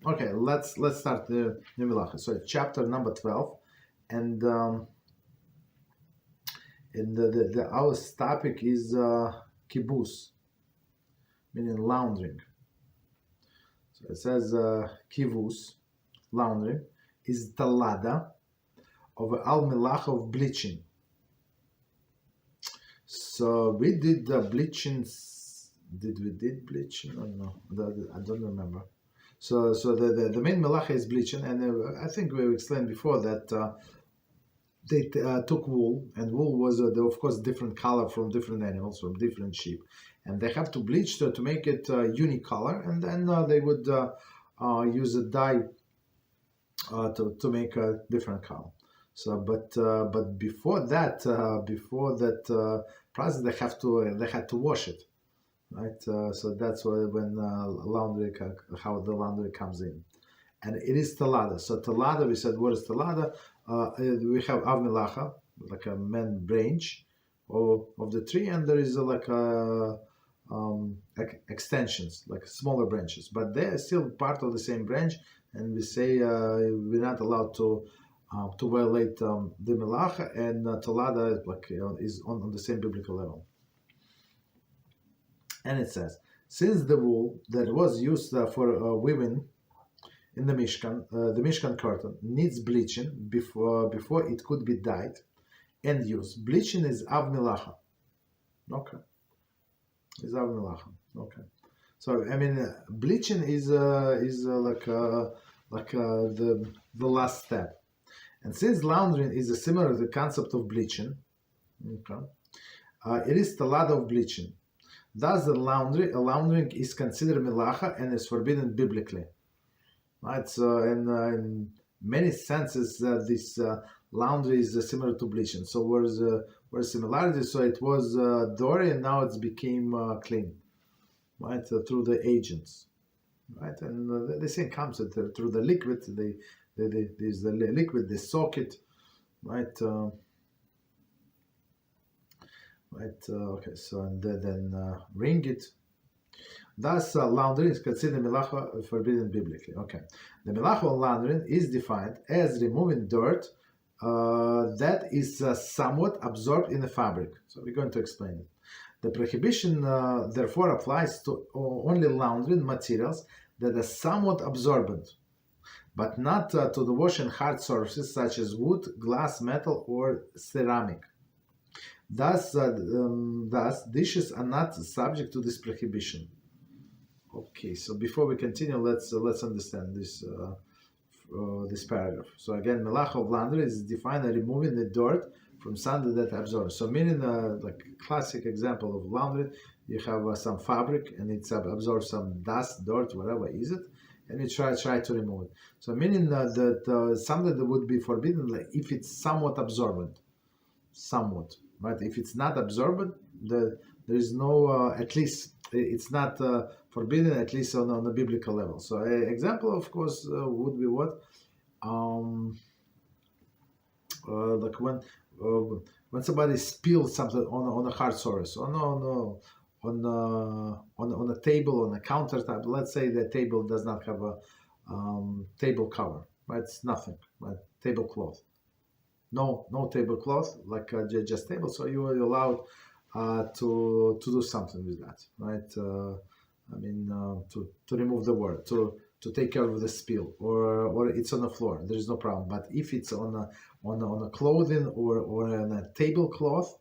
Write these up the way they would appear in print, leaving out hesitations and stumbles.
Okay, let's start the new Melacha. So chapter number 12, and our topic is kibus, meaning laundering. So it says kivus, laundering, is talada of al melacha of bleaching. So we did the bleaching. Did we bleaching or no? I don't remember. So the main melacha is bleaching, and I think we explained before that they took wool, and wool was of course different color from different animals, from different sheep, and they have to bleach to make it unicolor, and then they would use a dye to make a different color. So, but before that process, they had to wash it, right? So that's why when how the laundry comes in, and it is talada. So talada, we said, what is talada? We have av melacha, like a main branch of the tree, and there is extensions, like smaller branches, but they are still part of the same branch. And we say we're not allowed to violate the melacha, and talada is on the same biblical level. And it says, since the wool that was used for women in the Mishkan curtain needs bleaching before it could be dyed and used. Bleaching is av melacha. Okay, is av melacha. Okay, so I mean bleaching is the last step, and since laundering is similar to the concept of bleaching, okay, it is talada of bleaching. Thus, the laundering is considered melacha and is forbidden biblically. Right, so in many senses, this laundry is similar to bleaching. So where's similarity? So it was dirty, and now it's became clean, right? Through the agents, right? And the same comes through the liquid. There's the liquid, they soak it, right? Okay. So and then wring it. Thus, laundering is considered melacha forbidden biblically. Okay, the melacha of laundering is defined as removing dirt that is somewhat absorbed in the fabric. So we're going to explain it. The prohibition, therefore, applies to only laundering materials that are somewhat absorbent, but not to the washing hard surfaces such as wood, glass, metal, or ceramic. Thus, dishes are not subject to this prohibition. Okay, so before we continue, let's understand this paragraph. So again, melacha of laundry is defined as removing the dirt from something that absorbs. So meaning, like classic example of laundry, you have some fabric and it absorbs some dust, dirt, whatever is it, and you try to remove it. So meaning that something that would be forbidden, like if it's somewhat absorbent, right? If it's not absorbent, there is no at least it's not forbidden, at least on the biblical level. So an example, of course, would be what, like when somebody spills something on a hard surface, on a table, on a countertop. Let's say the table does not have a table cover, right? It's nothing, right? Tablecloth. No tablecloth, like just table. So you are allowed to do something with that, right? To remove the word, to take care of the spill, or it's on the floor. There is no problem. But if it's on a clothing or on a tablecloth,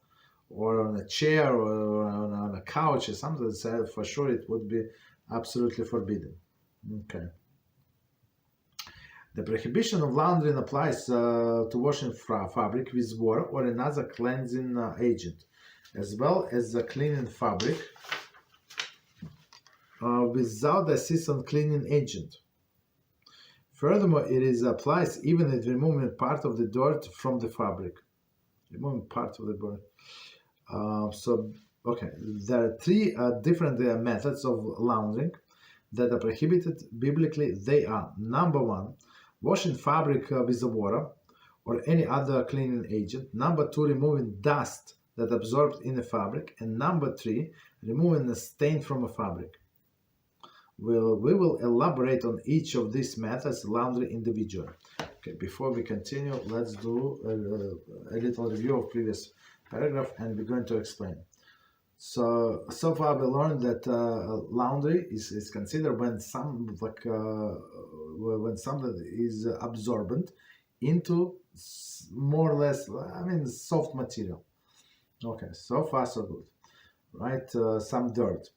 or on a chair, or on a couch, or something, for sure it would be absolutely forbidden. Okay. The prohibition of laundering applies to washing fabric with water or another cleansing agent, as well as the cleaning fabric without the assistant cleaning agent. Furthermore, it applies even at removing part of the dirt from the fabric. Removing part of the dirt. Okay, there are three different methods of laundering that are prohibited biblically. They are: number one, washing fabric with the water or any other cleaning agent; number two, removing dust that absorbed in the fabric; and number three, removing the stain from a fabric. we will elaborate on each of these methods laundry individually. Okay, before we continue, let's do a little review of previous paragraph, and we're going to explain. So far we learned that laundry is considered when when something is absorbent into more or less, soft material. Okay, so far so good, right? Some dirt.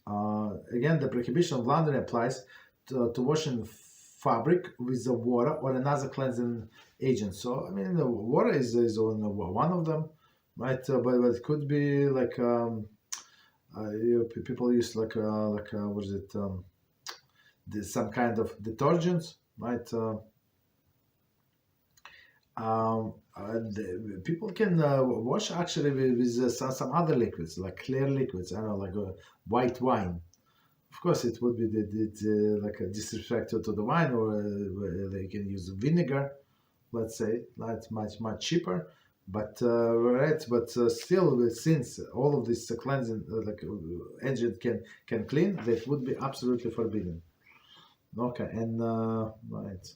Again, the prohibition of laundry applies to washing fabric with the water or another cleansing agent. So the water is on one of them, right? But it could be like people use what is it? Some kind of detergents, right? People can wash actually with some other liquids, like clear liquids. I don't know, like white wine. Of course, it would be like a disrespect to the wine, or they can use vinegar, let's say. That's much cheaper. But still, since all of this cleansing agent can clean, that would be absolutely forbidden. Okay, and right.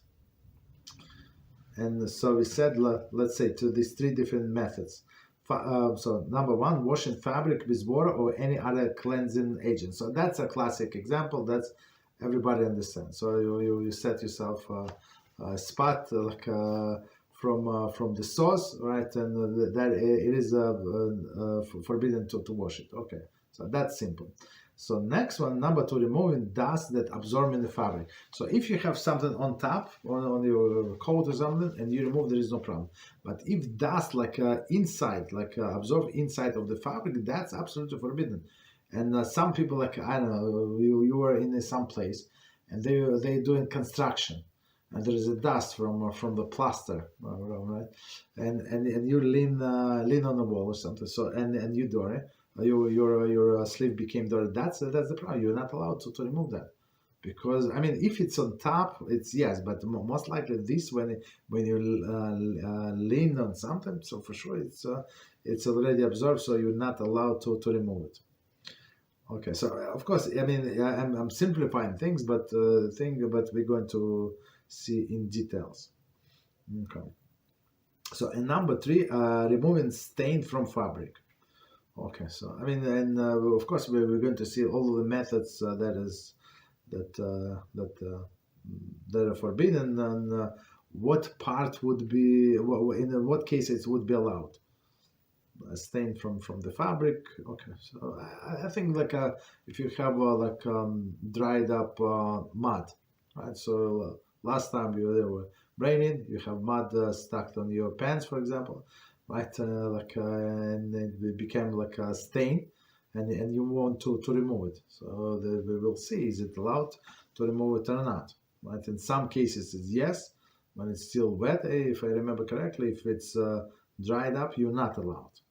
And so we said, let's say, to these three different methods. So number one, washing fabric with water or any other cleansing agent. So that's a classic example. That's everybody understands. So you set yourself a spot from the source, right? And that it is forbidden to wash it. Okay, so that's simple. So next one, number two, removing dust that absorb in the fabric. So if you have something on top, on your coat or something, and you remove, there is no problem. But if dust inside, absorb inside of the fabric, that's absolutely forbidden. And some people, I don't know, you were in some place, and they doing construction, and there is a dust from the plaster, right? And you lean on the wall or something. So and you do it. Your sleeve became dirty. That's the problem. You're not allowed to remove that, because if it's on top, it's yes, but most likely this when you lean on something, so for sure it's already absorbed, so you're not allowed to remove it. Okay, so of course, I'm simplifying things, but we're going to see in details. Okay. So and number three, removing stain from fabric. Okay, so and of course we're going to see all of the methods that are forbidden, and what part would be, in what cases would be allowed. A stain from the fabric. Okay, so I think if you have dried up mud, right? So last time they were raining, you have mud stuck on your pants, for example, right? And it became like a stain, and you want to remove it. So we will see, is it allowed to remove it or not, right? In some cases it's yes, when it's still wet, if I remember correctly. If it's dried up, you're not allowed.